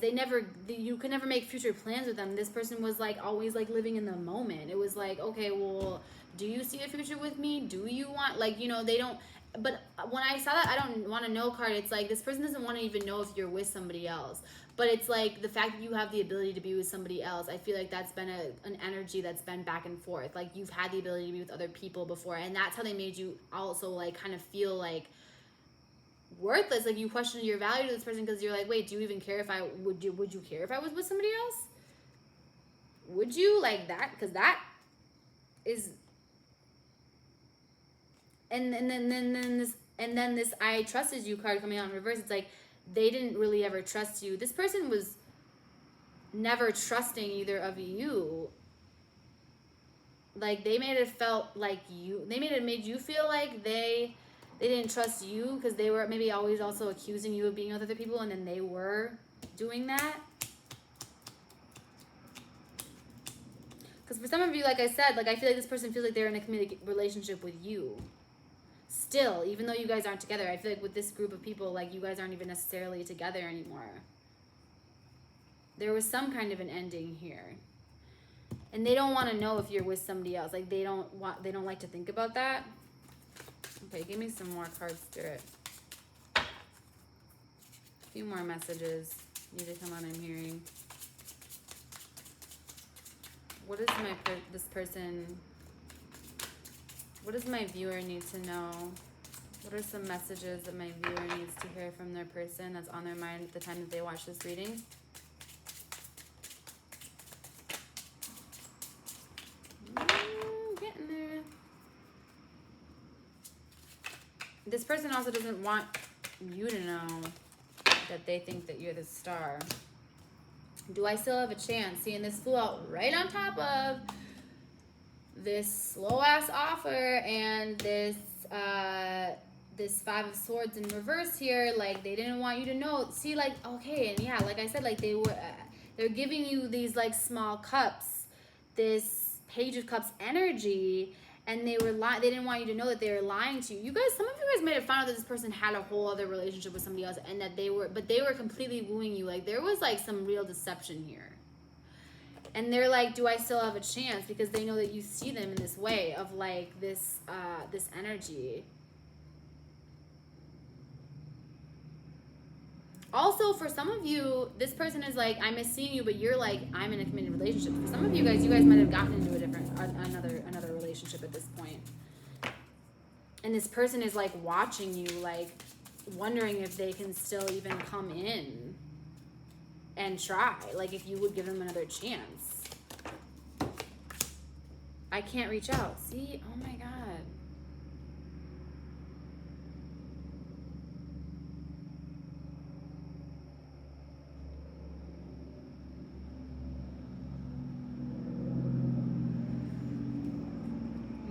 You could never make future plans with them. This person was like always like living in the moment. It was like, okay, well, do you see a future with me? Do you want, like, they don't, but when I saw that I don't want to know card, it's like this person doesn't want to even know if you're with somebody else. But it's like the fact that you have the ability to be with somebody else, I feel like that's been an energy that's been back and forth. Like you've had the ability to be with other people before, and that's how they made you also like kind of feel like worthless. Like you question your value to this person because you're like, wait, do you even care if would you care if I was with somebody else? Would you like that? Because that is, and then this I trusted you card coming out in reverse. It's like they didn't really ever trust you. This person was never trusting either of you. Like they made it felt like made you feel like they didn't trust you because they were maybe always also accusing you of being with other people, and then they were doing that. Because for some of you, like I said, like I feel like this person feels like they're in a committed relationship with you. Still, even though you guys aren't together, I feel like with this group of people, like you guys aren't even necessarily together anymore. There was some kind of an ending here. And they don't want to know if you're with somebody else. Like they don't like to think about that. Okay, give me some more cards, Spirit. A few more messages need to come on, I'm hearing. What is what does my viewer need to know? What are some messages that my viewer needs to hear from their person that's on their mind at the time that they watch this reading? this person also doesn't want you to know that they think that you're the star. Do I still have a chance? Seeing this flew out right on top of this slow ass offer and this this 5 of Swords in reverse here. Like, they didn't want you to know. See, like, okay, and yeah, like I said, like, they're giving you these like small cups, this Page of Cups energy, and they didn't want you to know that they were lying to you. You guys, some of you guys might have found out that this person had a whole other relationship with somebody else, and that they were completely wooing you. Like, there was like some real deception here. And they're like, do I still have a chance? Because they know that you see them in this way of like this this energy. Also, for some of you, this person is like, I miss seeing you, but you're like, I'm in a committed relationship. For some of you guys might have gotten into another relationship at this point. And this person is like watching you, like wondering if they can still even come in and try. Like, if you would give them another chance. I can't reach out. See? Oh my God.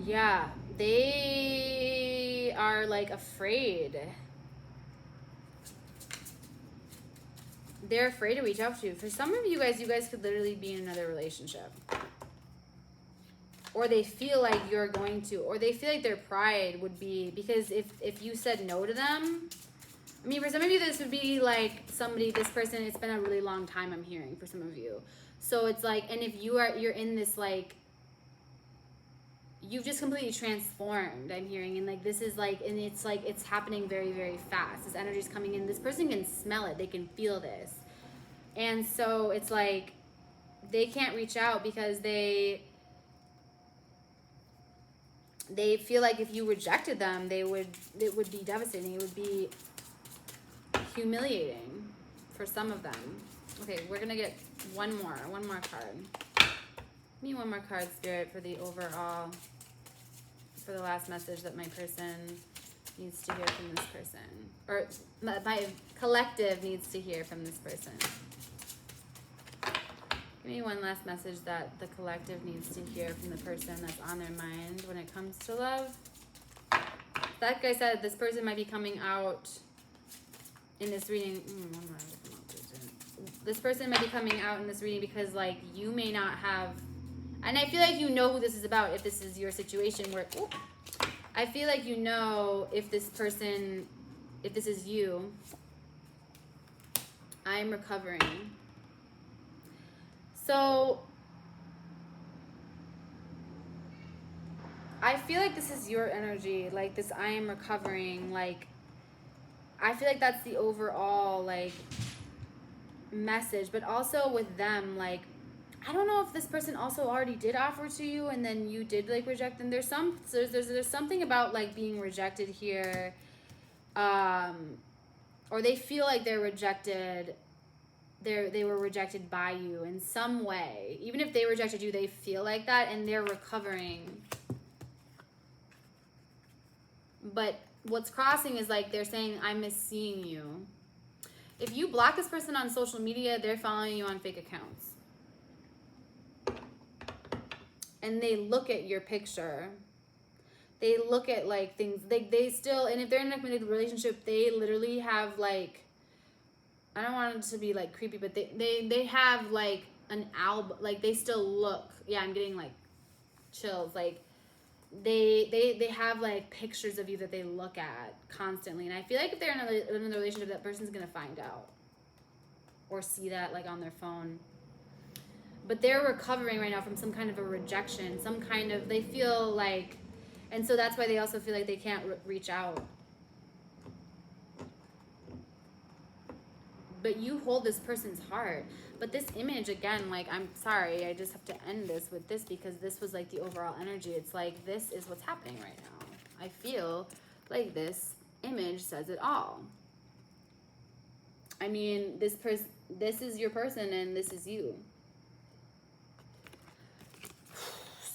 Yeah, they are like afraid. They're afraid to reach out to you. For some of you guys could literally be in another relationship. Or they feel like you're going to, or they feel like their pride would be, because if you said no to them, I mean, for some of you, this would be like this person, it's been a really long time, I'm hearing, for some of you. So it's like, and if you're in this like, you've just completely transformed, I'm hearing, and like this is like, and it's like it's happening very, very fast. This energy is coming in. This person can smell it. They can feel this. And so it's like they can't reach out because they feel like if you rejected them, it would be devastating. It would be humiliating for some of them. Okay, we're gonna get one more card. Give me one more card, Spirit, for the overall, for the last message that my person needs to hear from this person. Or my collective needs to hear from this person. Give me one last message that the collective needs to hear from the person that's on their mind when it comes to love. Like I said, this person might be coming out in this reading. This person might be coming out in this reading because, like, you may not have, and I feel like you know who this is about if this is your situation where, I feel like you know if this person, if this is you. I'm recovering. So, I feel like this is your energy, like this I am recovering, like, I feel like that's the overall, like, message, but also with them, like, I don't know if this person also already did offer to you and then you did, like, reject them. There's something about, like, being rejected here, or they feel like they're rejected. They were rejected by you in some way. Even if they rejected you, they feel like that, and they're recovering. But what's crossing is like they're saying, I miss seeing you. If you block this person on social media, they're following you on fake accounts. And they look at your picture. They look at like things. They still, and if they're in a committed relationship, they literally have like, I don't want it to be like creepy, but they have like an album, like they still look, yeah, I'm getting like chills, like they have like pictures of you that they look at constantly. And I feel like if they're in another relationship, that person's gonna find out or see that like on their phone. But they're recovering right now from some kind of a rejection, some kind of, they feel like, and so that's why they also feel like they can't reach out. But you hold this person's heart. But this image, again, like, I'm sorry, I just have to end this with this because this was like the overall energy. It's like, this is what's happening right now. I feel like this image says it all. I mean, this is your person and this is you.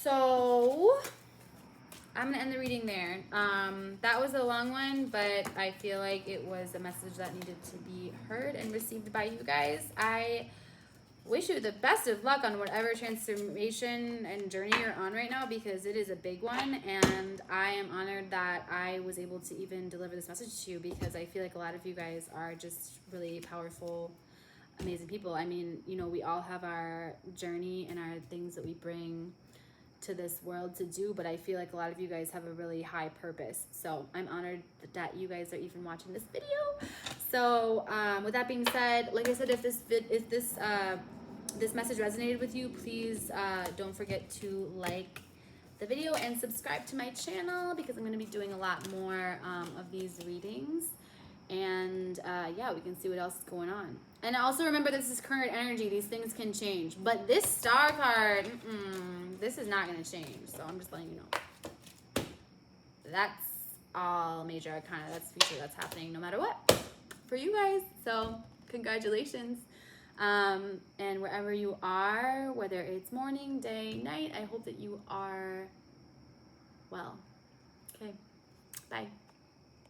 So I'm gonna end the reading there. That was a long one, but I feel like it was a message that needed to be heard and received by you guys. I wish you the best of luck on whatever transformation and journey you're on right now, because it is a big one, and I am honored that I was able to even deliver this message to you, because I feel like a lot of you guys are just really powerful, amazing people. I mean, you know, we all have our journey and our things that we bring to this world to do, but I feel like a lot of you guys have a really high purpose. So I'm honored that you guys are even watching this video. So with that being said, like I said, if this message resonated with you, please don't forget to like the video and subscribe to my channel, because I'm going to be doing a lot more of these readings. And yeah, we can see what else is going on. And also remember, this is current energy. These things can change. But this star card, this is not going to change. So I'm just letting you know. That's all major arcana. That's future. That's happening no matter what for you guys. So congratulations. And wherever you are, whether it's morning, day, night, I hope that you are well. Okay. Bye.